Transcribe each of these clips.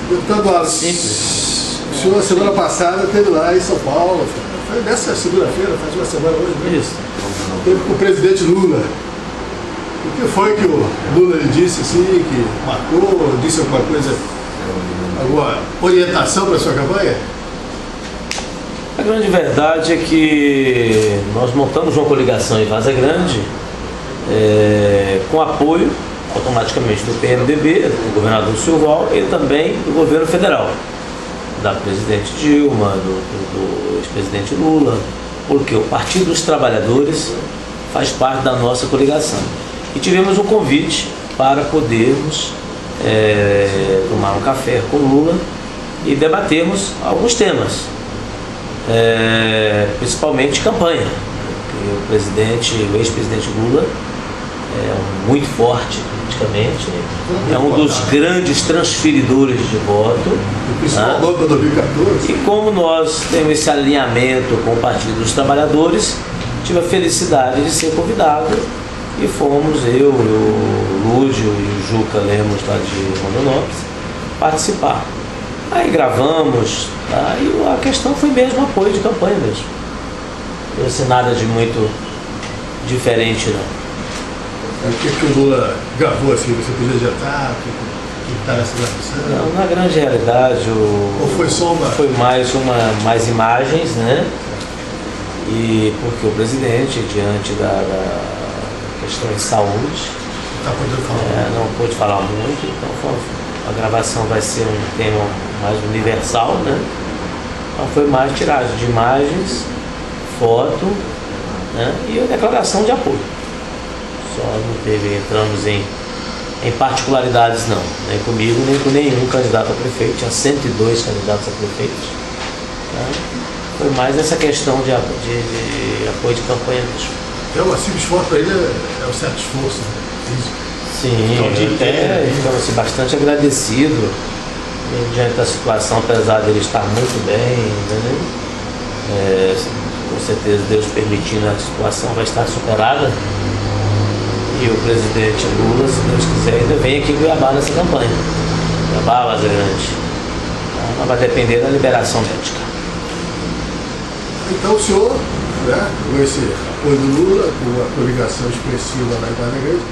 Deputado Wallace, simples. O senhor, semana passada, esteve lá em São Paulo, foi nessa segunda-feira, faz uma semana hoje, né? Isso. Teve com o presidente Lula. O que foi que o Lula lhe disse assim, que marcou, disse alguma coisa, alguma orientação para a sua campanha? A grande verdade é que nós montamos uma coligação em Várzea Grande com apoio automaticamente do PMDB, do governador Silval e também do governo federal, da presidente Dilma, do ex-presidente Lula, porque o Partido dos Trabalhadores faz parte da nossa coligação. E tivemos um convite para podermos tomar um café com Lula e debatermos alguns temas, principalmente campanha, porque o ex-presidente Lula é muito forte politicamente, é um dos grandes transferidores de voto. Principalmente para 2014. E como nós temos esse alinhamento com o Partido dos Trabalhadores, tive a felicidade de ser convidado e fomos eu, o Lúdio e o Juca Lemos lá de Rondonópolis participar. Aí gravamos, tá? E a questão foi mesmo apoio de campanha mesmo. Não trouxe nada de muito diferente não. O que o Lula gravou assim, você podia adiantar? O que está nessa gravação? Não, na grande realidade, Ou foi só uma? Foi mais imagens, né? E porque o presidente, diante da questão de saúde, Tá podendo falar? não pôde falar muito, então a gravação vai ser um tema mais universal, né? Então foi mais tiragem de imagens, foto, né? E a declaração de apoio. Só não entramos em particularidades não, nem comigo, nem com nenhum candidato a prefeito, tinha 102 candidatos a prefeito. Né? Foi mais essa questão de apoio de campanha mesmo. Então, uma simples foto para ele é um certo esforço, né? Físico. Sim, ficamos bastante agradecidos diante da situação, apesar de ele estar muito bem, né? Com certeza, Deus permitindo, a situação vai estar superada. E o presidente Lula, se Deus quiser, ainda vem aqui em Cuiabá nessa campanha. Cuiabá, Várzea Grande. Então, vai depender da liberação médica. Então o senhor, né, com esse apoio do Lula, com a coligação expressiva lá em Várzea Grande,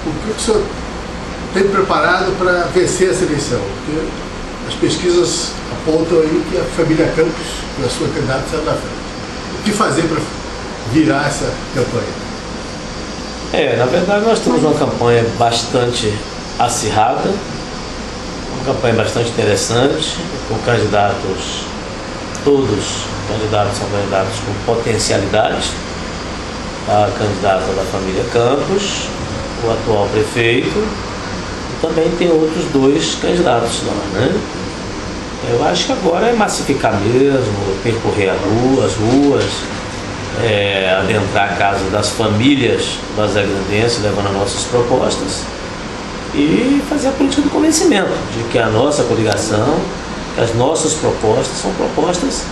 o que o senhor tem preparado para vencer essa eleição? Porque as pesquisas apontam aí que a família Campos, na sua candidata, sai da frente. O que fazer para virar essa campanha? Na verdade nós temos uma campanha bastante acirrada, uma campanha bastante interessante, com candidatos, todos os candidatos são candidatos com potencialidade. A candidata da família Campos, o atual prefeito, e também tem outros dois candidatos lá, né? Eu acho que agora é massificar mesmo, percorrer as ruas, adentrar a casa das famílias vazagrandenses, levando as nossas propostas e fazer a política do convencimento de que a nossa coligação, que as nossas propostas são propostas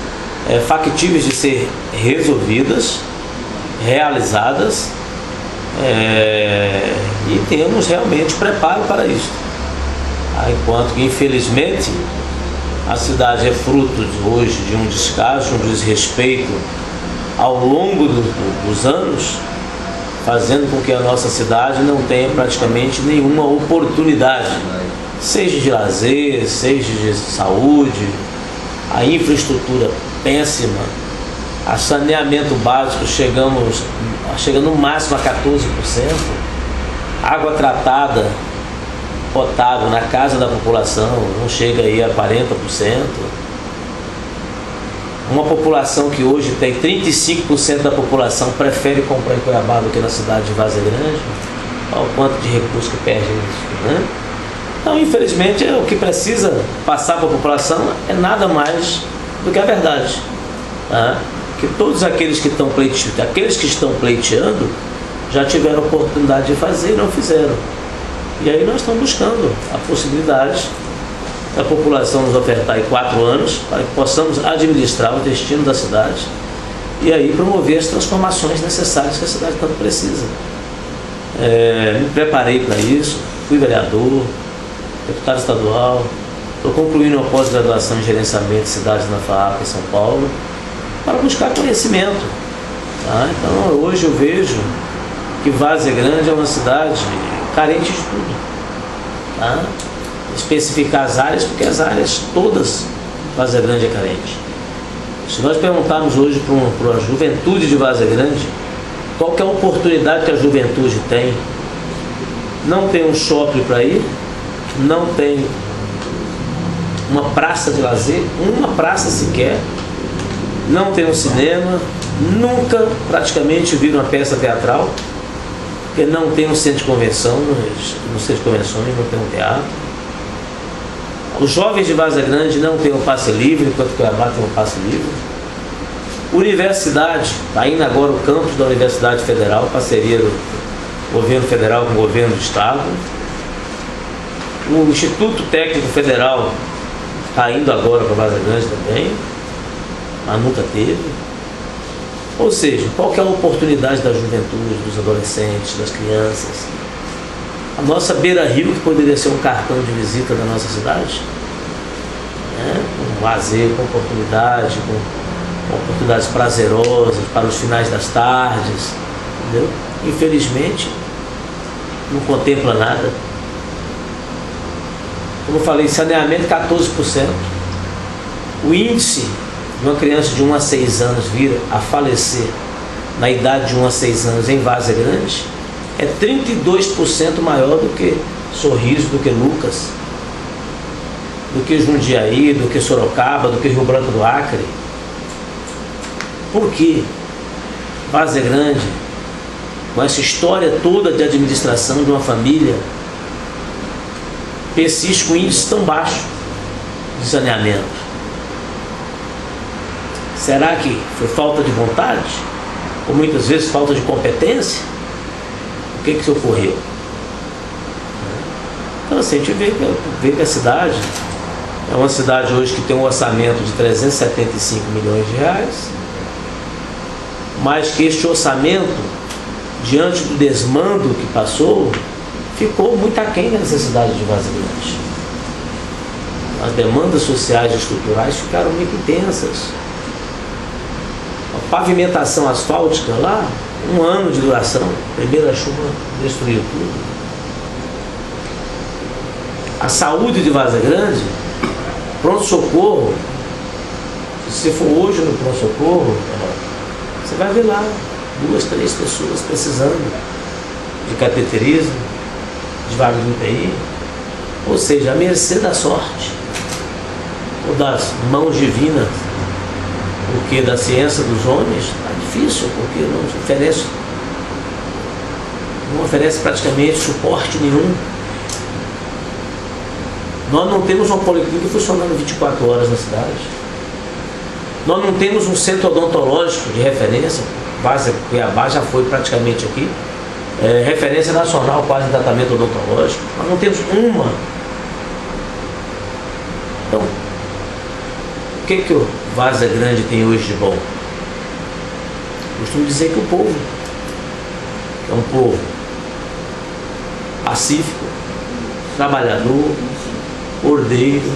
factíveis de ser resolvidas, realizadas, e temos realmente preparo para isso. Enquanto que, infelizmente, a cidade é fruto hoje de um descaso, um desrespeito ao longo dos anos, fazendo com que a nossa cidade não tenha praticamente nenhuma oportunidade, seja de lazer, seja de saúde, a infraestrutura péssima, a saneamento básico chega no máximo a 14%, água tratada potável na casa da população não chega aí a 40%. Uma população que hoje tem 35% da população prefere comprar em Cuiabá do que na cidade de Várzea Grande. Olha o quanto de recursos que perde isso, né? Então, infelizmente, o que precisa passar para a população é nada mais do que a verdade. Tá? Que todos aqueles que estão pleiteando já tiveram a oportunidade de fazer e não fizeram. E aí nós estamos buscando a possibilidade da população nos ofertar aí 4 anos para que possamos administrar o destino da cidade e aí promover as transformações necessárias que a cidade tanto precisa. Me preparei para isso, fui vereador, deputado estadual, Estou concluindo uma pós-graduação em gerenciamento de cidades na FAAP em São Paulo para buscar conhecimento. Tá? Então hoje eu vejo que Várzea Grande é uma cidade carente de tudo. Tá? Especificar as áreas, porque as áreas todas Várzea Grande é carente. Se nós perguntarmos hoje para a juventude de Várzea Grande, qual que é a oportunidade que a juventude tem? Não tem um shopping para ir, não tem uma praça de lazer, uma praça sequer, não tem um cinema, nunca praticamente viram uma peça teatral, porque não tem um centro de convenção, no centro de convenções não tem um teatro. Os jovens de Várzea Grande não têm um passe livre, enquanto Cuiabá tem um passe livre. Universidade, está indo agora o campus da Universidade Federal, parceria do governo federal com o governo do estado. O Instituto Técnico Federal está indo agora para Várzea Grande também, mas nunca teve. Ou seja, qual que é a oportunidade da juventude, dos adolescentes, das crianças? A nossa beira-rio, que poderia ser um cartão de visita da nossa cidade, né? Com lazer, com oportunidade, com oportunidades prazerosas para os finais das tardes, entendeu? Infelizmente, não contempla nada. Como eu falei, saneamento 14%. O índice de uma criança de 1 a 6 anos vir a falecer na idade de 1 a 6 anos em Várzea Grande é 32% maior do que Sorriso, do que Lucas, do que Jundiaí, do que Sorocaba, do que Rio Branco do Acre. Por quê? Várzea Grande, com essa história toda de administração de uma família, persiste com índice tão baixo de saneamento. Será que foi falta de vontade? Ou muitas vezes falta de competência? O que que ocorreu? Então assim, a gente vê que a cidade é uma cidade hoje que tem um orçamento de 375 milhões de reais, mas que este orçamento, diante do desmando que passou, ficou muito aquém da necessidade de Várzea Grande. As demandas sociais e estruturais ficaram muito intensas. A pavimentação asfáltica lá, 1 ano de duração, primeira chuva destruiu tudo. A saúde de Várzea Grande, pronto-socorro, se você for hoje no pronto-socorro, você vai ver lá 2, 3 pessoas precisando de cateterismo, de vaga de UTI, ou seja, a mercê da sorte ou das mãos divinas, porque da ciência dos homens está difícil, porque não oferece praticamente suporte nenhum. Nós não temos uma policlínica funcionando 24 horas na cidade. Nós não temos um centro odontológico de referência. Cuiabá já foi praticamente aqui referência nacional quase em tratamento odontológico. Nós não temos uma. Então, o que o Várzea Grande tem hoje de bom? Costumo dizer que o povo é um povo pacífico, trabalhador, ordeiro,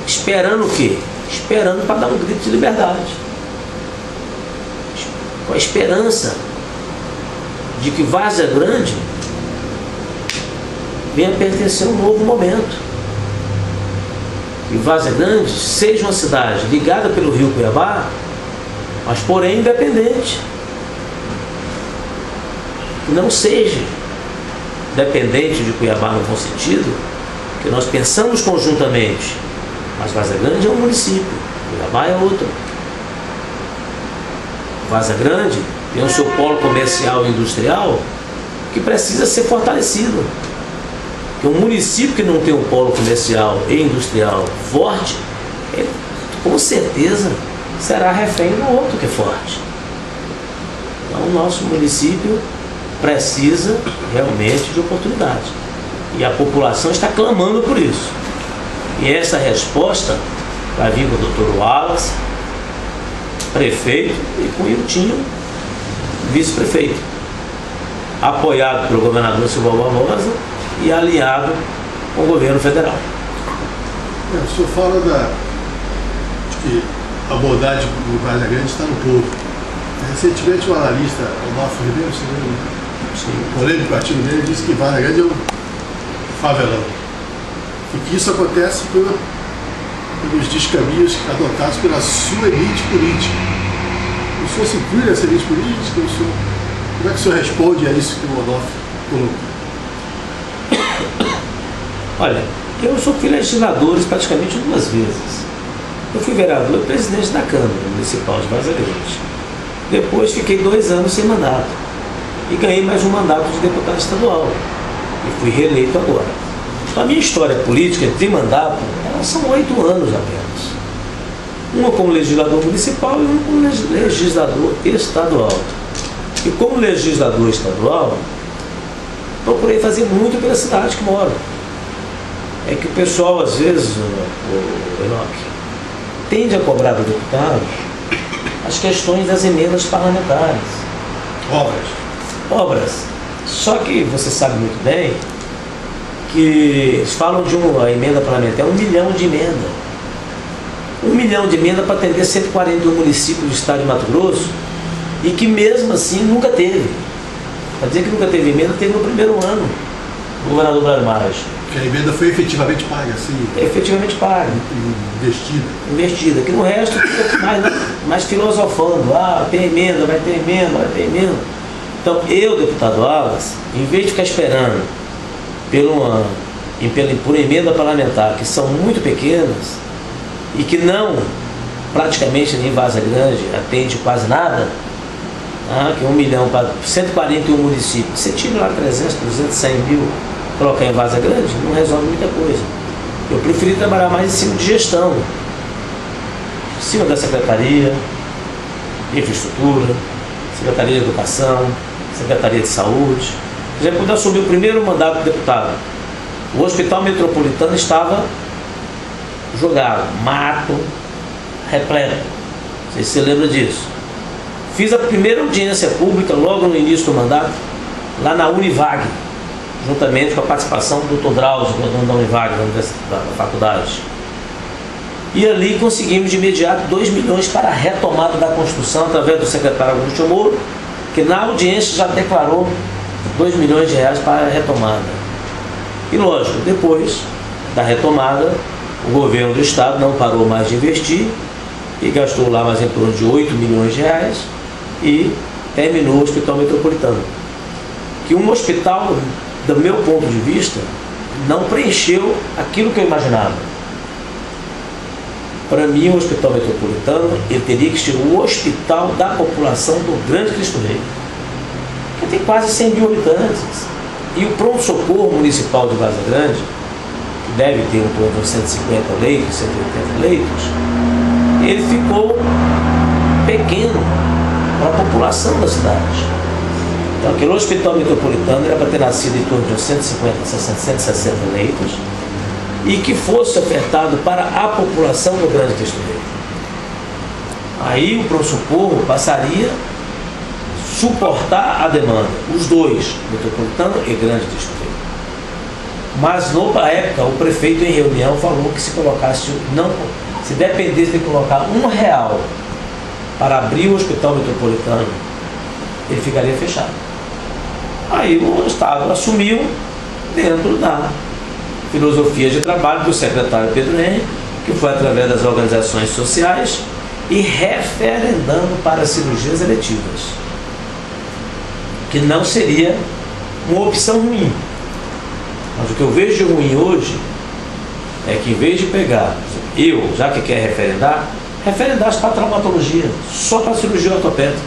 esperando o quê? Esperando para dar um grito de liberdade, com a esperança de que Várzea Grande venha pertencer a um novo momento, que Várzea Grande seja uma cidade ligada pelo rio Cuiabá, mas porém independente, que não seja dependente de Cuiabá no bom sentido, que nós pensamos conjuntamente, mas Várzea Grande é um município, Cuiabá é outro. Várzea Grande tem o seu polo comercial e industrial que precisa ser fortalecido. Porque um município que não tem um polo comercial e industrial forte, ele, com certeza será refém do outro que é forte. Então o nosso município precisa realmente de oportunidade. E a população está clamando por isso. E essa resposta vai vir com o Dr. Wallace, prefeito, e com o Iltinho, vice-prefeito, apoiado pelo governador Silvio Barbosa e alinhado com o governo federal. O senhor fala de que a bondade do Várzea Grande está no povo. Recentemente, o analista Onofre Ribeiro, o polêmico artigo dele, disse que Várzea Grande é um favelão. E que isso acontece pelos descaminhos adotados pela sua elite política. O senhor se inclui nessa elite política? Como é que o senhor responde a isso que o Onofre colocou? Olha, eu sou fui legislador praticamente 2 vezes. Eu fui vereador e presidente da Câmara Municipal de Várzea Grande. Depois fiquei 2 anos sem mandato. E ganhei mais um mandato de deputado estadual. E fui reeleito agora. A minha história política de mandato, são 8 anos apenas. Uma como legislador municipal e uma como legislador estadual. E como legislador estadual, procurei fazer muito pela cidade que moro. É que o pessoal, às vezes, o Enoque, tende a cobrar do deputado as questões das emendas parlamentares. Obras. Só que você sabe muito bem que eles falam de uma emenda parlamentar, 1 milhão de emenda. 1 milhão de emenda para atender 141 municípios do estado de Mato Grosso e que mesmo assim nunca teve. Para dizer que nunca teve emenda, teve no primeiro ano o governador Bradmage. Que a emenda foi efetivamente paga, sim. Efetivamente paga. Investida. Que no resto fica mais filosofando. Tem emenda, vai ter emenda, vai ter emenda. Então, eu, deputado Wallace, em vez de ficar esperando por emenda parlamentar, que são muito pequenas e que não, praticamente, nem Várzea Grande atende quase nada, que 1 milhão para 141 municípios, você tira lá 300, 200, 100 mil, colocar em Várzea Grande, não resolve muita coisa. Eu preferi trabalhar mais em cima de gestão, em cima da Secretaria de Infraestrutura, Secretaria de Educação, Secretaria de Saúde. Por exemplo, quando eu assumi o primeiro mandato de deputado, o Hospital Metropolitano estava jogado, mato, repleto. Não sei se você lembra disso. Fiz a primeira audiência pública logo no início do mandato, lá na Univag, juntamente com a participação do Dr. Drauzio, dono da Univag, da faculdade. E ali conseguimos de imediato 2 milhões para a retomada da construção, através do secretário Augusto Moro, que na audiência já declarou 2 milhões de reais para a retomada. E lógico, depois da retomada, o governo do estado não parou mais de investir e gastou lá mais em torno de 8 milhões de reais e terminou o Hospital Metropolitano. Que um hospital, do meu ponto de vista, não preencheu aquilo que eu imaginava. Para mim, o Hospital Metropolitano, ele teria que ser o hospital da população do Grande Cristo Rei, que tem quase 100 mil habitantes. E o pronto-socorro municipal de Várzea Grande, que deve ter um torno de 150 leitos, 180 leitos, ele ficou pequeno para a população da cidade. Então, aquele Hospital Metropolitano era para ter nascido em torno de 150, 160 leitos, e que fosse ofertado para a população do Grande Cristo Rei. Aí o pronto-socorro passaria a suportar a demanda, os dois, Metropolitano e Grande Cristo Rei. Mas, na época, o prefeito em reunião falou que se dependesse de colocar R$1 para abrir o Hospital Metropolitano, ele ficaria fechado. Aí o Estado assumiu dentro da filosofia de trabalho do secretário Pedro Henrique, que foi através das organizações sociais e referendando para cirurgias eletivas, que não seria uma opção ruim. Mas o que eu vejo de ruim hoje é que, em vez de pegar, já que quer referendar para traumatologia, só para cirurgia ortopédica.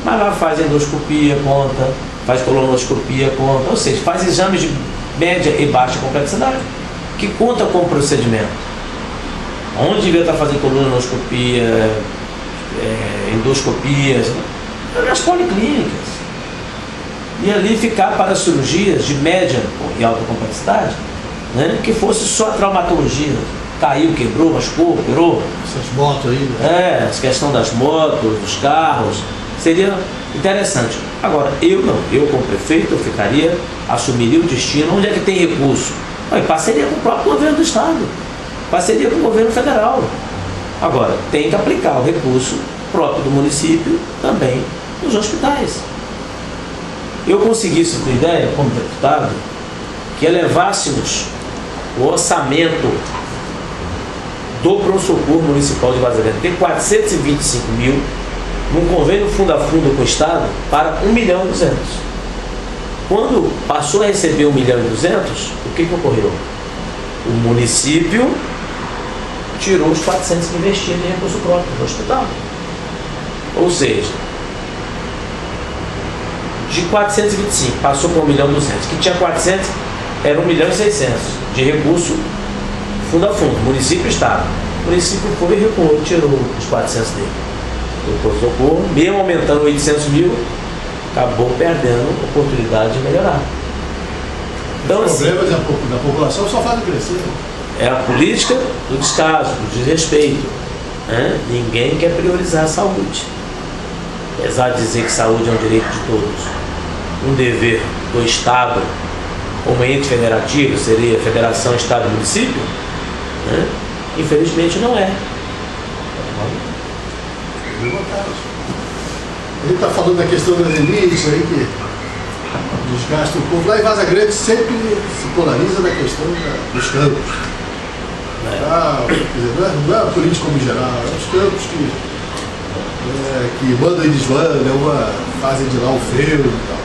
Mas lá faz endoscopia, conta, faz colonoscopia, conta, ou seja, faz exames de média e baixa complexidade, que conta com o procedimento. Onde devia estar fazendo colonoscopia, endoscopias, nas policlínicas. E ali ficar para cirurgias de média e alta complexidade, né, que fosse só traumatologia. Caiu, quebrou, machucou, operou. Essas motos aí, né? A questão das motos, dos carros, seria interessante. Agora, eu não. Eu, como prefeito, assumiria o destino. Onde é que tem recurso? Em parceria com o próprio governo do Estado, parceria com o governo federal. Agora, tem que aplicar o recurso próprio do município também nos hospitais. Eu consegui, se ter ideia, como deputado, que elevássemos o orçamento do pronto-socorro municipal de Vaza Grande, tem 425 mil, num convênio fundo a fundo com o Estado, para 1,2 milhão. Quando passou a receber 1,2 milhão, o que ocorreu? O município tirou os 400 que investia em recurso próprio no hospital. Ou seja, de 425 passou para 1,2 milhão, que tinha 400, era 1,6 milhão de recurso fundo a fundo, município e Estado. O município foi e recuou, tirou os 400 dele. O pronto-socorro, mesmo aumentando 800 mil, acabou perdendo a oportunidade de melhorar. Então, os problemas da população só fazem crescer. É a política do descaso, do desrespeito. Né? Ninguém quer priorizar a saúde. Apesar de dizer que saúde é um direito de todos, um dever do Estado, como ente federativo, seria Federação, Estado e Município, né? Infelizmente não é. Ele está falando da questão das elites aí, que desgasta o povo. Lá em Vaza Grande sempre se polariza na questão dos campos. Não é a política como geral, é os campos que mandam e desmandam, fazem de lá o feudo e tal.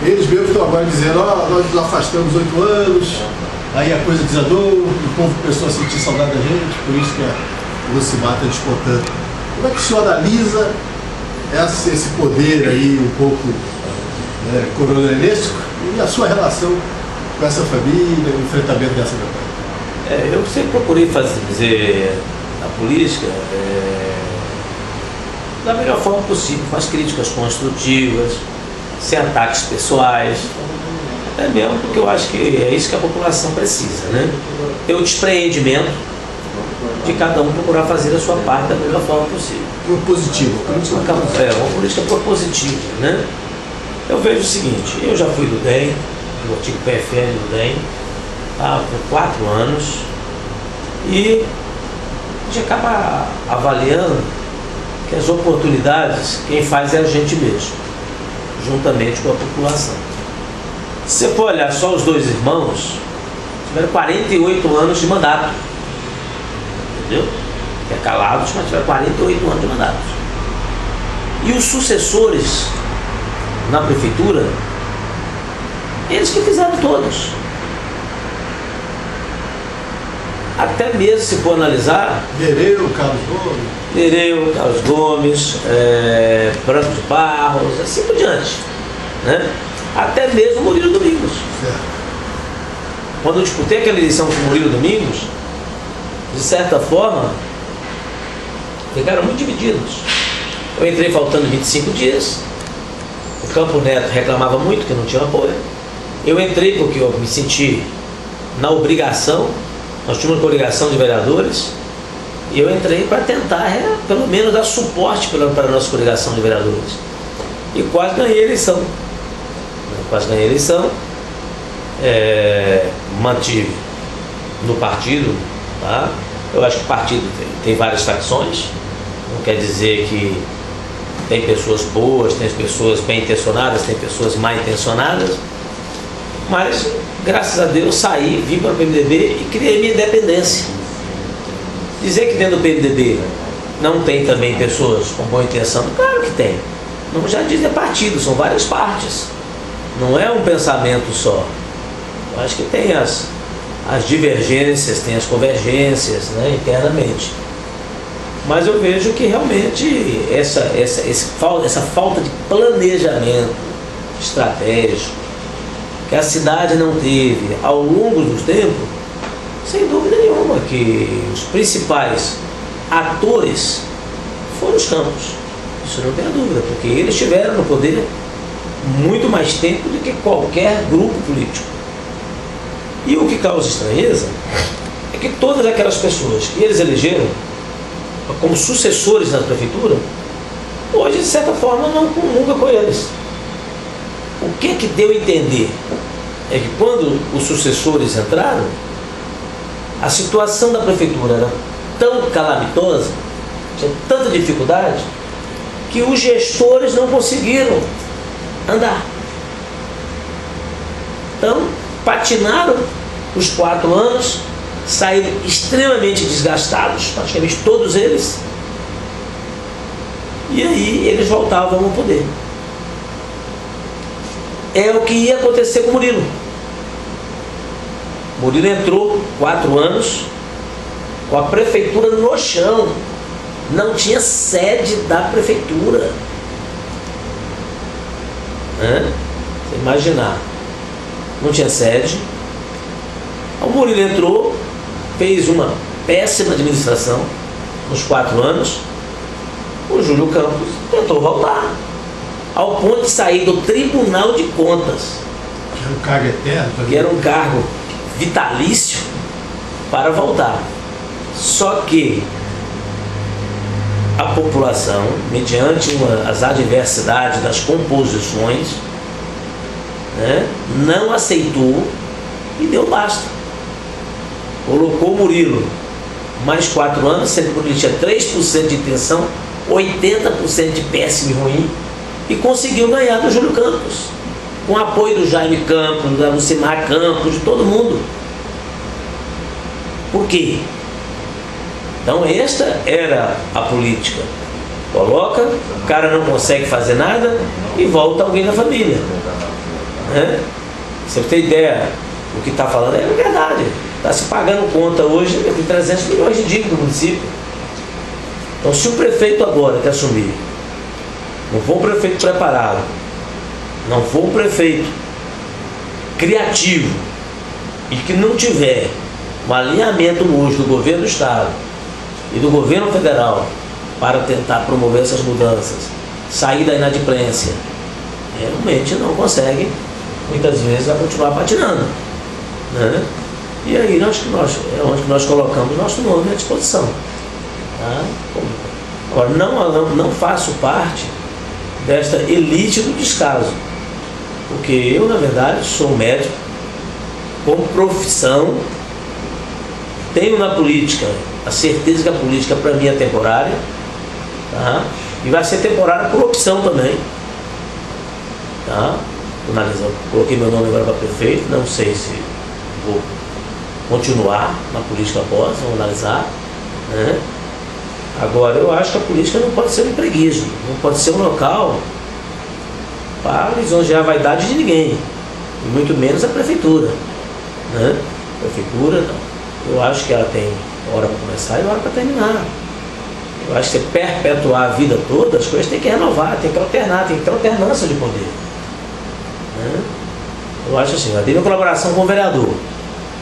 Eles mesmos estão agora dizendo, nós nos afastamos 8 anos, aí a coisa desandou, o povo começou a sentir saudade da gente, por isso que a Lucimar está descontando. Como é que o senhor analisa esse poder aí um pouco coronelesco e a sua relação com essa família, o enfrentamento dessa campanha? Eu sempre procurei fazer a política da melhor forma possível, com as críticas construtivas, sem ataques pessoais, até mesmo porque eu acho que é isso que a população precisa, né? Ter o despreendimento de cada um procurar fazer a sua parte da melhor forma possível. Propositivo. Uma política propositiva, né? Eu vejo o seguinte, eu já fui do DEM, do antigo PFL do DEM, por 4 anos, e a gente acaba avaliando que as oportunidades, quem faz é a gente mesmo, juntamente com a população. Se você for olhar só os 2 irmãos, tiveram 48 anos de mandato. Entendeu? Calados, mas tiveram 48 anos de mandato. E os sucessores na prefeitura, eles que fizeram todos. Até mesmo se for analisar, Nereu, Carlos Gomes, Branco de Barros, assim por diante, né? Até mesmo Murilo Domingos. Quando eu disputei aquela eleição com Murilo Domingos, de certa forma, ficaram muito divididos. Eu entrei faltando 25 dias, o Campo Neto reclamava muito que não tinha apoio. Eu entrei porque eu me senti na obrigação, nós tínhamos uma coligação de vereadores, e eu entrei para tentar, pelo menos, dar suporte para a nossa coligação de vereadores. E quase ganhei a eleição. Mantive no partido, tá? Eu acho que o partido tem várias facções, não quer dizer que tem pessoas boas, tem pessoas bem intencionadas, tem pessoas mal intencionadas, mas graças a Deus saí, vim para o PMDB e criei minha independência. Dizer que dentro do PMDB não tem também pessoas com boa intenção, claro que tem. Não já diz partido, são várias partes, não é um pensamento só. Eu acho que tem as divergências, tem as convergências, né, internamente. Mas eu vejo que realmente essa falta de planejamento estratégico que a cidade não teve ao longo dos tempos, sem dúvida nenhuma que os principais atores foram os campos. Isso não tem dúvida, porque eles estiveram no poder muito mais tempo do que qualquer grupo político. E o que causa estranheza é que todas aquelas pessoas que eles elegeram como sucessores na prefeitura, hoje, de certa forma, não comungam com eles. O que deu a entender? é que quando os sucessores entraram, a situação da prefeitura era tão calamitosa, tinha tanta dificuldade, que os gestores não conseguiram andar. Então, patinaram os 4 anos, saíram extremamente desgastados, praticamente todos eles, e aí eles voltavam ao poder. É o que ia acontecer com o Murilo. Murilo entrou 4 anos com a prefeitura no chão. Não tinha sede da prefeitura. Você imaginar. Não tinha sede. O Murilo entrou, fez uma péssima administração nos 4 anos. O Júlio Campos tentou voltar, ao ponto de sair do Tribunal de Contas, que era um cargo eterno, que era um cargo vitalício, para voltar. Só que a população, mediante as adversidades das composições, né, não aceitou e deu basta. Colocou o Murilo mais 4 anos, sendo que ele tinha 3% de intenção, 80% de péssimo e ruim, e conseguiu ganhar do Júlio Campos, com o apoio do Jaime Campos, da Lucimar Campos, de todo mundo. Por quê? Então esta era a política. Coloca, o cara não consegue fazer nada e volta alguém da família. Você tem ideia, o que está falando é verdade. Está se pagando conta hoje de 300 milhões de dívida do município. Então, se o prefeito agora que assumir não for um prefeito preparado, não for um prefeito criativo e que não tiver um alinhamento hoje do governo do estado e do governo federal para tentar promover essas mudanças, sair da inadimplência, realmente não consegue, muitas vezes vai continuar patinando, né? E aí é onde nós colocamos nosso nome à disposição, tá? Agora, não faço parte desta elite do descaso, porque eu, na verdade, sou médico, como profissão, tenho na política a certeza que a política para mim é temporária, tá? E vai ser temporária por opção também, tá? Coloquei meu nome agora para prefeito, não sei se vou continuar na política após, vamos analisar, né? Agora, eu acho que a política não pode ser um preguiço, não pode ser um local para lisonjear a vaidade de ninguém, e muito menos a prefeitura, né? A prefeitura, não. Eu acho que ela tem hora para começar e hora para terminar. Eu acho que você perpetuar a vida toda, as coisas tem que renovar, tem que alternar, tem que ter alternância de poder, né? Eu acho assim, eu dei uma colaboração com o vereador.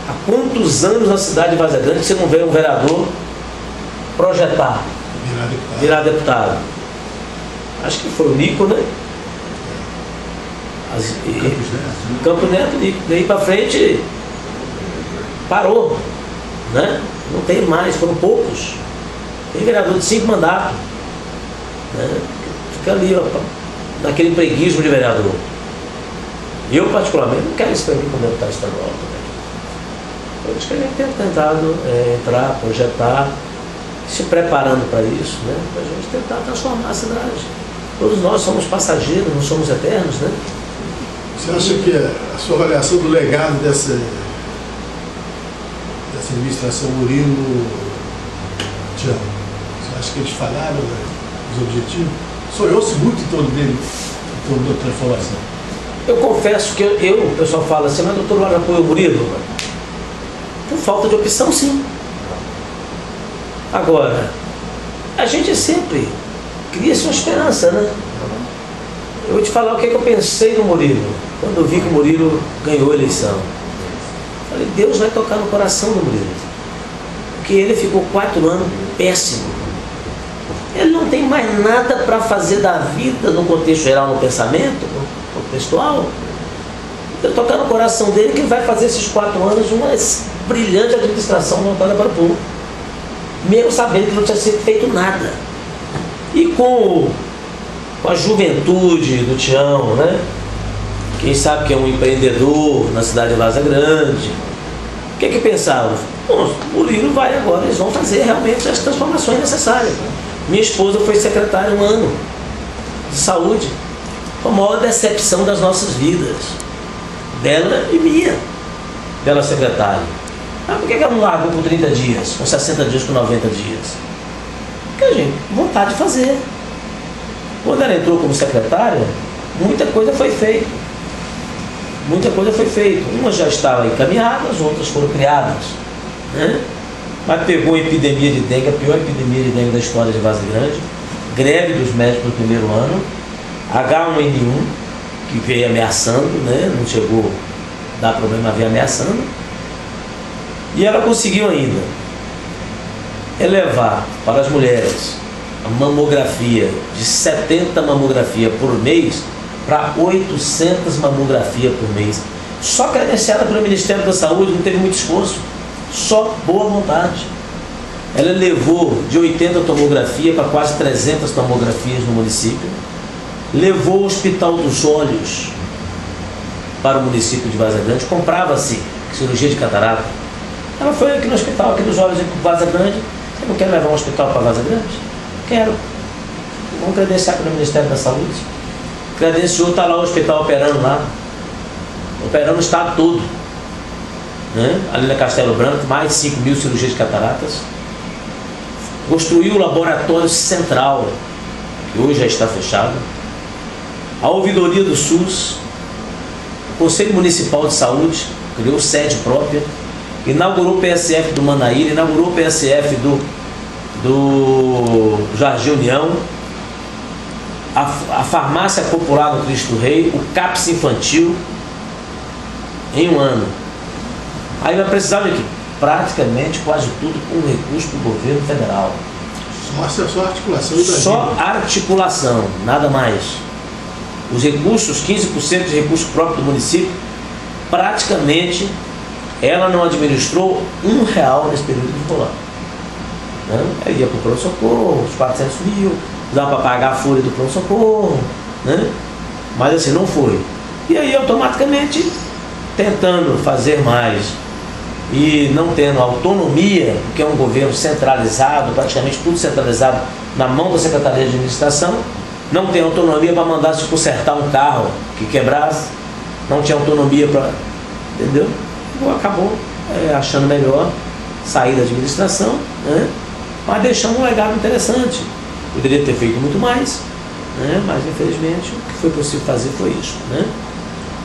Há quantos anos na cidade de Várzea Grande você não vê um vereador projetar, virar deputado? Acho que foi o Nico, né? Campos Neto, Nico. Daí para frente parou, né? Não tem mais, foram poucos. Tem vereador de 5 mandatos, né? Fica ali, ó, naquele preguiço de vereador. Eu, particularmente, não quero isso para mim como deputado estadual também. Eu acho que a gente tem tentado entrar, projetar, se preparando para isso, né? Para a gente tentar transformar a cidade. Todos nós somos passageiros, não somos eternos, né? Você acha que a sua avaliação do legado dessa administração Murilo, Tiago, você acha que eles falharam nos objetivos? Sonhou-se muito em torno dele, em torno da transformação. Eu confesso que o pessoal fala assim, mas o doutor Lula apoia o Murilo? Por falta de opção, sim. Agora, a gente sempre cria uma esperança, né? Eu vou te falar o que eu pensei no Murilo, quando eu vi que o Murilo ganhou a eleição. Falei, Deus vai tocar no coração do Murilo, porque ele ficou 4 anos péssimo. Ele não tem mais nada para fazer da vida no contexto geral, no pensamento contextual. Vai tocar no coração dele que ele vai fazer esses 4 anos uma brilhante administração voltada para o povo, mesmo sabendo que não tinha sido feito nada. E com a juventude do Tião, né, quem sabe que é um empreendedor na cidade de Vaza Grande. O que pensavam? Bom, o Murilo vai agora, eles vão fazer realmente as transformações necessárias. Minha esposa foi secretária 1 ano de saúde. Foi a maior decepção das nossas vidas, dela e minha, dela secretária. Por que ela não largou com 30 dias, com 60 dias, com 90 dias? Porque a gente, vontade de fazer. Quando ela entrou como secretária, muita coisa foi feita. Muita coisa foi feita. Umas já estavam encaminhadas, outras foram criadas, né? Mas pegou a epidemia de dengue, a pior epidemia de dengue da história de Vaza Grande, greve dos médicos no primeiro ano, H1N1, que veio ameaçando, né? Não chegou a dar problema, veio ameaçando. E ela conseguiu ainda elevar para as mulheres a mamografia de 70 mamografias por mês para 800 mamografias por mês. Só credenciada pelo Ministério da Saúde, não teve muito esforço, só boa vontade. Ela levou de 80 tomografias para quase 300 tomografias no município, levou o Hospital dos Olhos para o município de Vaza Grande, comprava-se cirurgia de catarata. Ela foi aqui no hospital, aqui dos Olhos de Vaza Grande. Você não quer levar um hospital para Vaza Grande? Quero. Vamos credenciar pelo Ministério da Saúde. Credenciou, está lá o hospital operando lá. Operando o estado todo. Né? Ali na Castelo Branco, mais de 5.000 cirurgias de cataratas. Construiu o laboratório central, que hoje já está fechado. A ouvidoria do SUS. O Conselho Municipal de Saúde criou sede própria. Inaugurou o PSF do Manaíra, inaugurou o PSF do Jardim União, a farmácia popular do Cristo Rei, o CAPS infantil, em 1 ano. Aí vai precisar de quê? Praticamente quase tudo com recurso do governo federal. Só articulação e só articulação, nada mais. Os recursos, 15% de recurso próprio do município, praticamente ela não administrou R$1 nesse período que ficou lá. Né? Aí ia para o pronto-socorro, os 400 mil, dava para pagar a folha do pronto-socorro, né? Mas assim, não foi. E aí automaticamente, tentando fazer mais e não tendo autonomia, porque é um governo centralizado, praticamente tudo centralizado na mão da Secretaria de Administração, não tem autonomia para mandar se consertar um carro que quebrasse, não tinha autonomia para... Entendeu? Acabou achando melhor sair da administração, né? Mas deixando um legado interessante. Poderia ter feito muito mais, né? Mas infelizmente o que foi possível fazer foi isso, né?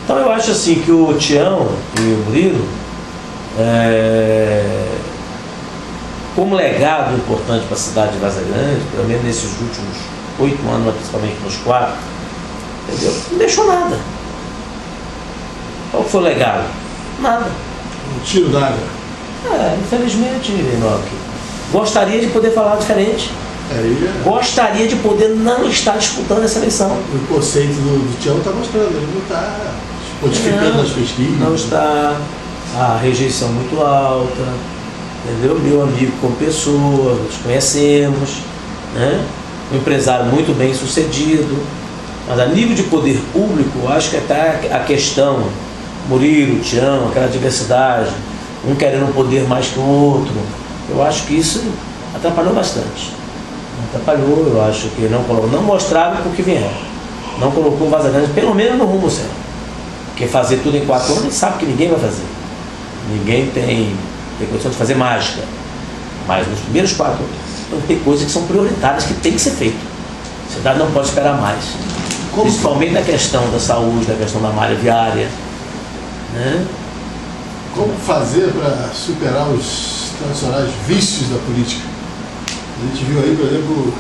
Então eu acho assim que o Tião e o Murilo, como legado importante para a cidade de Vaza Grande, pelo menos nesses últimos 8 anos, principalmente nos 4, entendeu? Não deixou nada. Qual foi o legado? Nada. Um tiro d'água. Infelizmente, Enoque. Gostaria de poder falar diferente. Gostaria de poder não estar disputando essa eleição. O conceito do Tião está mostrando, ele não está modificando as pesquisas. Não está. A rejeição muito alta. Entendeu? Meu amigo como pessoa, nos conhecemos, né? Um empresário muito bem sucedido. Mas a nível de poder público, eu acho que até a questão Murilo, Tião, aquela diversidade, um querendo um poder mais que o outro, eu acho que isso atrapalhou bastante. Atrapalhou, eu acho que não mostrava por que vieram. Não colocou o Vaza Grande, pelo menos no rumo certo. Porque fazer tudo em 4 anos, a gente sabe que ninguém vai fazer. Ninguém tem condição de fazer mágica. Mas nos primeiros 4 anos, então, tem coisas que são prioritárias, que tem que ser feito. A cidade não pode esperar mais. Principalmente na questão da saúde, na questão da malha viária. Né? Como fazer para superar os tradicionais vícios da política? A gente viu aí, por exemplo,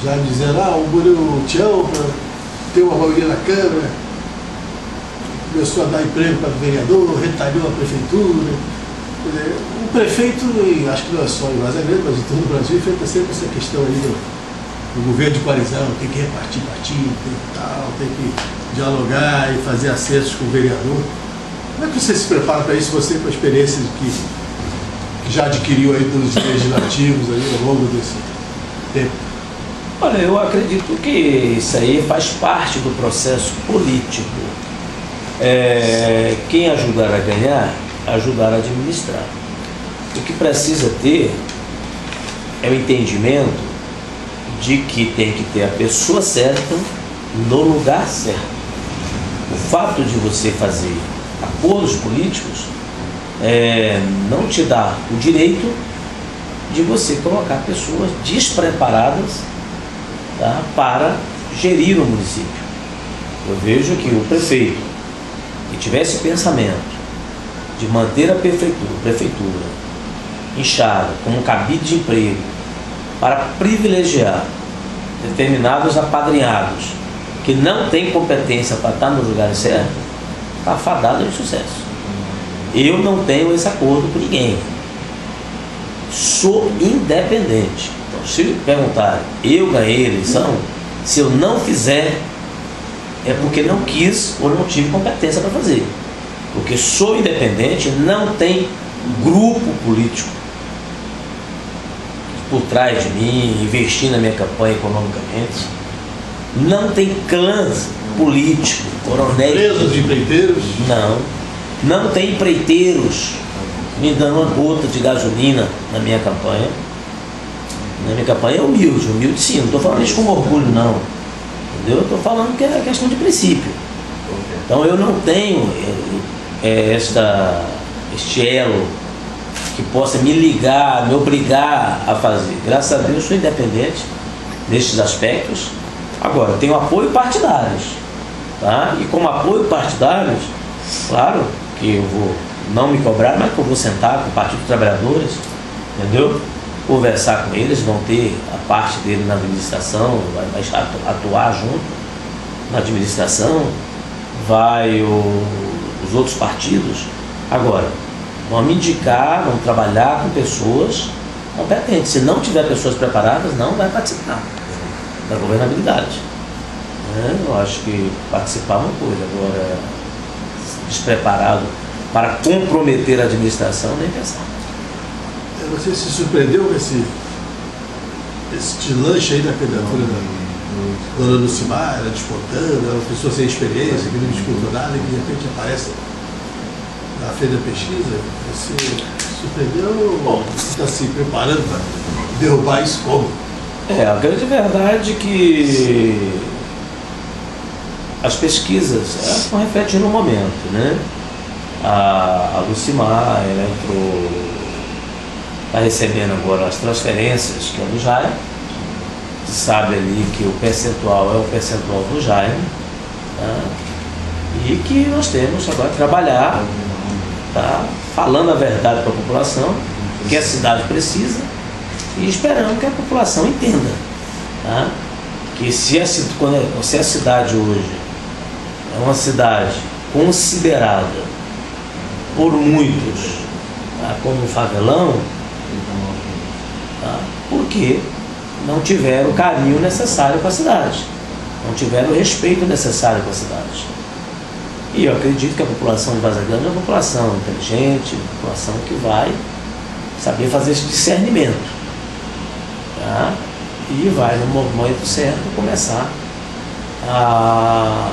já dizendo, o Tião, para ter uma maioria na Câmara, começou a dar emprego para o vereador, retalhou a prefeitura. Quer dizer, o prefeito, acho que não é só em Vaza Grande, mas em todo o Brasil, enfrenta sempre essa questão aí do governo de coalizão, tem que repartir partido, tem que dialogar e fazer acertos com o vereador. Como é que você se prepara para isso, você com a experiência que já adquiriu aí dos legislativos aí ao longo desse tempo? Olha, eu acredito que isso aí faz parte do processo político. quem ajudar a ganhar, ajudar a administrar. O que precisa ter é o entendimento de que tem que ter a pessoa certa no lugar certo. O fato de você fazer acordos políticos não te dá o direito de você colocar pessoas despreparadas, tá, para gerir o município. Eu vejo que o prefeito que tivesse pensamento de manter a prefeitura inchada como cabide de emprego para privilegiar determinados apadrinhados que não têm competência para estar nos lugares certos, está fadado de sucesso. Eu não tenho esse acordo com ninguém. Sou independente. Então, se me perguntarem, eu ganhei a eleição, se eu não fizer, é porque não quis ou não tive competência para fazer. Porque sou independente, não tem grupo político por trás de mim, investir na minha campanha economicamente. Não tem clãs políticos, coronéis. Empresas de empreiteiros? Não tem empreiteiros me dando uma gota de gasolina na minha campanha. Na minha campanha é humilde sim, não estou falando isso com orgulho não. Entendeu? Eu estou falando que é questão de princípio. Então eu não tenho este elo que possa me ligar, me obrigar a fazer. Graças a Deus eu sou independente nestes aspectos. Agora, tenho apoio partidários, tá? E como apoio partidários, claro que eu vou não me cobrar, mas que eu vou sentar com o Partido dos Trabalhadores, entendeu? Conversar com eles, vão ter a parte dele na administração, vai atuar junto na administração, os outros partidos. Agora, vamos indicar, vamos trabalhar com pessoas competentes. Se não tiver pessoas preparadas, não vai participar da governabilidade. Eu acho que participar é uma coisa, agora despreparado para comprometer a administração, nem pensar. Você se surpreendeu com esse lanche aí da candidatura da dona Lucimar, ela despontando, ela uma pessoa sem experiência, que não disputou nada, e que de repente aparece na frente da pesquisa? Você se surpreendeu ou você está se preparando para derrubar isso como? A grande verdade é que as pesquisas elas estão refletindo no momento, né? A Lucimar, ela está recebendo agora as transferências que é do Jaime. Você sabe ali que o percentual é o percentual do Jaime, tá? E que nós temos agora que trabalhar, tá? Falando a verdade para a população, que a cidade precisa, e esperando que a população entenda, tá? Que se a cidade hoje é uma cidade considerada por muitos, tá, como um favelão, tá, porque não tiveram o carinho necessário com a cidade, não tiveram o respeito necessário com a cidade. E eu acredito que a população de Várzea Grande é uma população inteligente, uma população que vai saber fazer esse discernimento, tá, e vai no momento certo começar a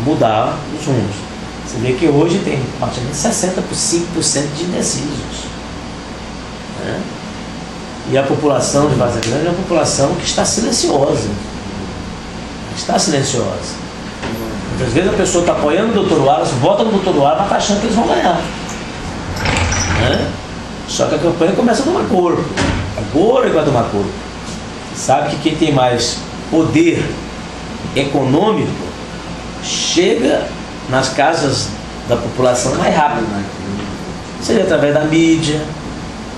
mudar os rumos. Você vê que hoje tem praticamente 65% de indecisos, né? E a população de Várzea Grande é uma população que está silenciosa. Muitas vezes a pessoa está apoiando o Dr. Wallace, vota no Dr. Wallace, mas está achando que eles vão ganhar, né? Só que a campanha começa a tomar corpo. Agora que vai tomar corpo. Sabe que quem tem mais poder econômico chega nas casas da população mais rápido, né? Seja através da mídia,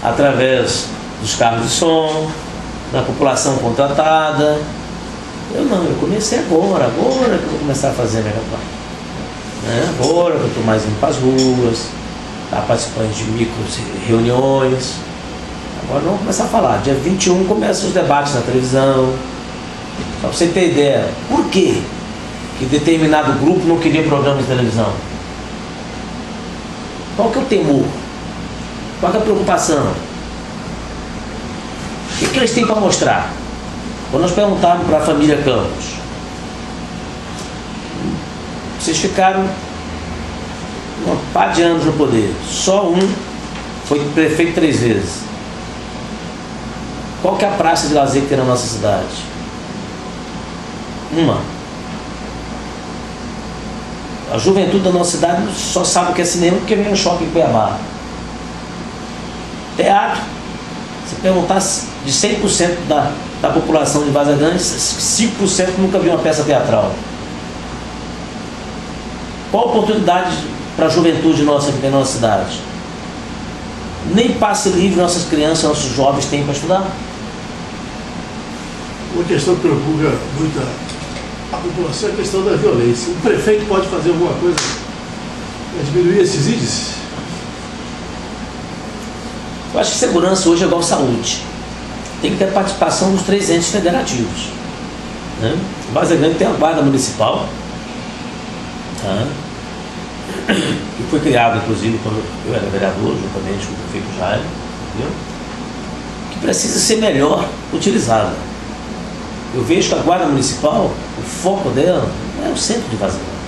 através dos carros de som, da população contratada. Eu comecei agora que eu vou começar a fazer a minha campanha, né? Agora que eu estou mais indo para as ruas, tá participando de micro reuniões. Agora vamos começar a falar. Dia 21 começam os debates na televisão. Só para você ter ideia, por quê que determinado grupo não queria programa de televisão? Qual que é o temor? Qual que é a preocupação? O que eles têm para mostrar? Quando nós perguntávamos para a família Campos, vocês ficaram par de anos no poder, só um foi prefeito 3 vezes. Qual que é a praça de lazer que tem na nossa cidade? Uma. A juventude da nossa cidade só sabe o que é cinema porque vem no shopping em Cuiabá. Teatro. Se perguntar de 100% da população de Várzea Grande, 5% nunca viu uma peça teatral. Qual a oportunidade para a juventude nossa que tem na nossa cidade? Nem passe livre nossas crianças, nossos jovens têm para estudar. Uma questão que preocupa muito a população é a questão da violência. O prefeito pode fazer alguma coisa para diminuir esses índices? Eu acho que segurança hoje é igual saúde. Tem que ter participação dos 3 entes federativos. Né? Várzea Grande tem a guarda municipal, tá? Que foi criado, inclusive, quando eu era vereador, juntamente com o prefeito Jair, entendeu? Que precisa ser melhor utilizada. Eu vejo que a guarda municipal, o foco dela é o centro de Várzea Grande.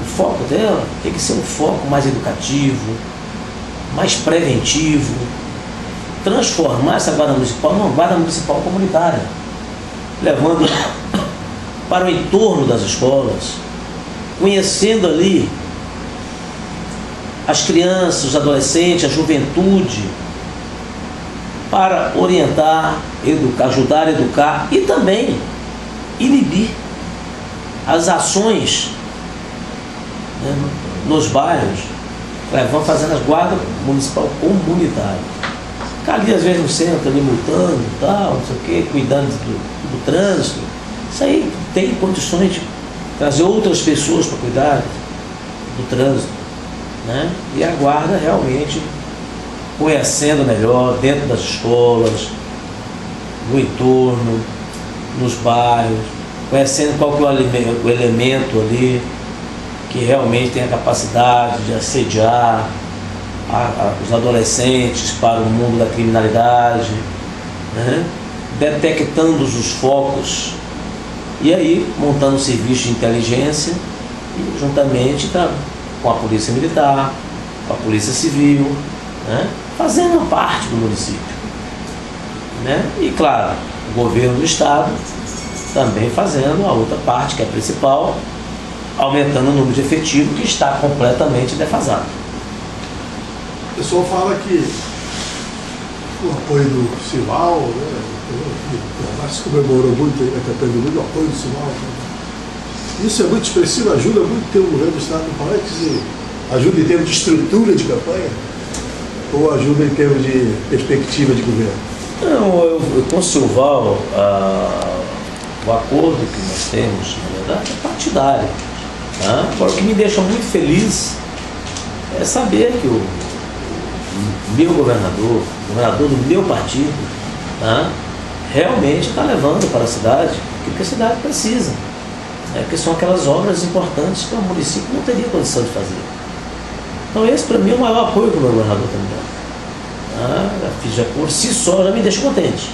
O foco dela tem que ser um foco mais educativo, mais preventivo, transformar essa guarda municipal numa guarda municipal comunitária, levando para o entorno das escolas, conhecendo ali as crianças, os adolescentes, a juventude, para orientar, educar, ajudar a educar e também inibir as ações, né, nos bairros, vão fazendo as guardas municipal comunitárias. Ficar ali às vezes no centro, ali multando e tal, não sei o quê, cuidando do trânsito. Isso aí tem condições de trazer outras pessoas para cuidar do trânsito, né? E a guarda realmente conhecendo melhor dentro das escolas, no entorno, nos bairros, conhecendo qual que é o elemento ali que realmente tem a capacidade de assediar os adolescentes para o mundo da criminalidade, né? Detectando os focos e aí montando um serviço de inteligência e juntamente com a polícia militar, com a polícia civil, né? Fazendo uma parte do município, né? E claro, o governo do estado também fazendo a outra parte, que é a principal, aumentando o número de efetivo que está completamente defasado. O pessoal fala que o apoio do Simal, né? O Márcio comemorou muito aí na campanha do Lula, o apoio do Simal. Isso é muito expressivo, ajuda muito ter o governo do estado do Pará, ajuda em termos de estrutura de campanha ou ajuda em termos de perspectiva de governo? Não, com o Silval, o acordo que nós temos, na verdade, é partidário. Tá? Agora, o que me deixa muito feliz é saber que o meu governador, o governador do meu partido, tá? Realmente está levando para a cidade o que a cidade precisa. Porque são aquelas obras importantes que o município não teria condição de fazer. Então esse para mim é o maior apoio que o meu governador está me dando. Já por si só já me deixa contente.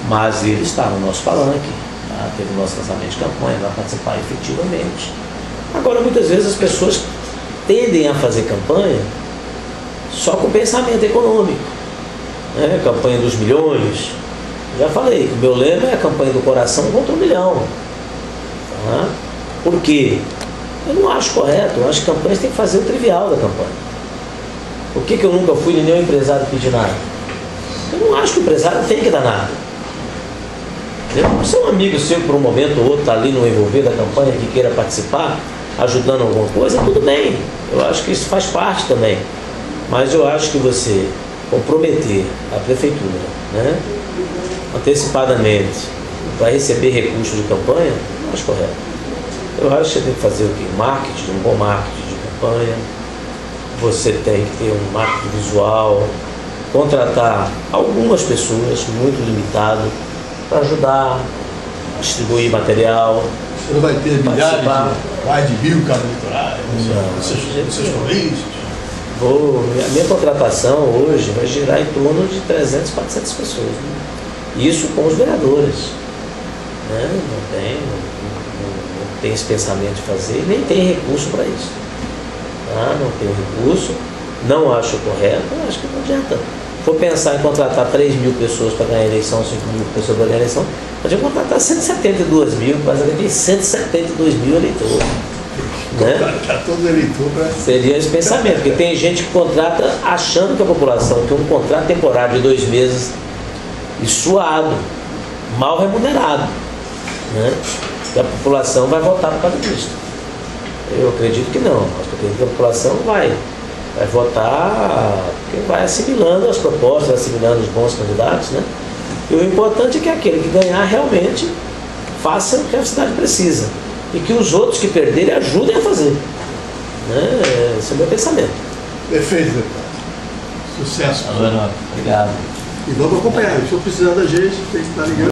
Mas ele está no nosso palanque, tá? Teve o nosso lançamento de campanha, vai participar efetivamente. Agora muitas vezes as pessoas tendem a fazer campanha só com pensamento econômico, né? Campanha dos milhões. Já falei que o meu lema é a campanha do coração contra 1 milhão. Tá? Por quê? Eu não acho correto, eu acho que campanhas tem que fazer o trivial da campanha. Por que eu nunca fui nenhum empresário pedir nada? Eu não acho que o empresário tem que dar nada. Se um amigo seu por um momento ou outro está ali no envolver da campanha que queira participar, ajudando alguma coisa, tudo bem. Eu acho que isso faz parte também. Mas eu acho que você comprometer a prefeitura, né, antecipadamente para receber recursos de campanha, não acho correto. Eu acho que você tem que fazer o quê? Marketing, um bom marketing de campanha. Você tem que ter um marketing visual, contratar algumas pessoas, muito limitado, para ajudar a distribuir material. Você não vai ter milhares, mais de 1000 cada eleitorais, seus políticos? A minha contratação hoje vai girar em torno de 300, 400 pessoas. Né? Isso com os vereadores. Né? Não tem esse pensamento de fazer, nem tem recurso para isso. tá? Não tenho recurso, não acho correto, acho que não adianta. Se for pensar em contratar 3 mil pessoas para ganhar a eleição, 5 mil pessoas para ganhar a eleição, pode contratar 172 mil, mas ainda tem 172 mil eleitores. Né? Tá todo eleitor pra... Seria esse pensamento, porque tem gente que contrata achando que a população, que um contrato temporário de 2 meses e suado, mal remunerado, né? Que a população vai votar por causa disso. Eu acredito que não, mas eu acredito que a população vai votar porque vai assimilando as propostas, assimilando os bons candidatos, né? E o importante é que aquele que ganhar realmente faça o que a cidade precisa e que os outros que perderem ajudem a fazer, né? Esse é o meu pensamento. Perfeito, deputado. Sucesso. Obrigado. E vamos acompanhar. Se for precisar da gente, tem que estar ligando.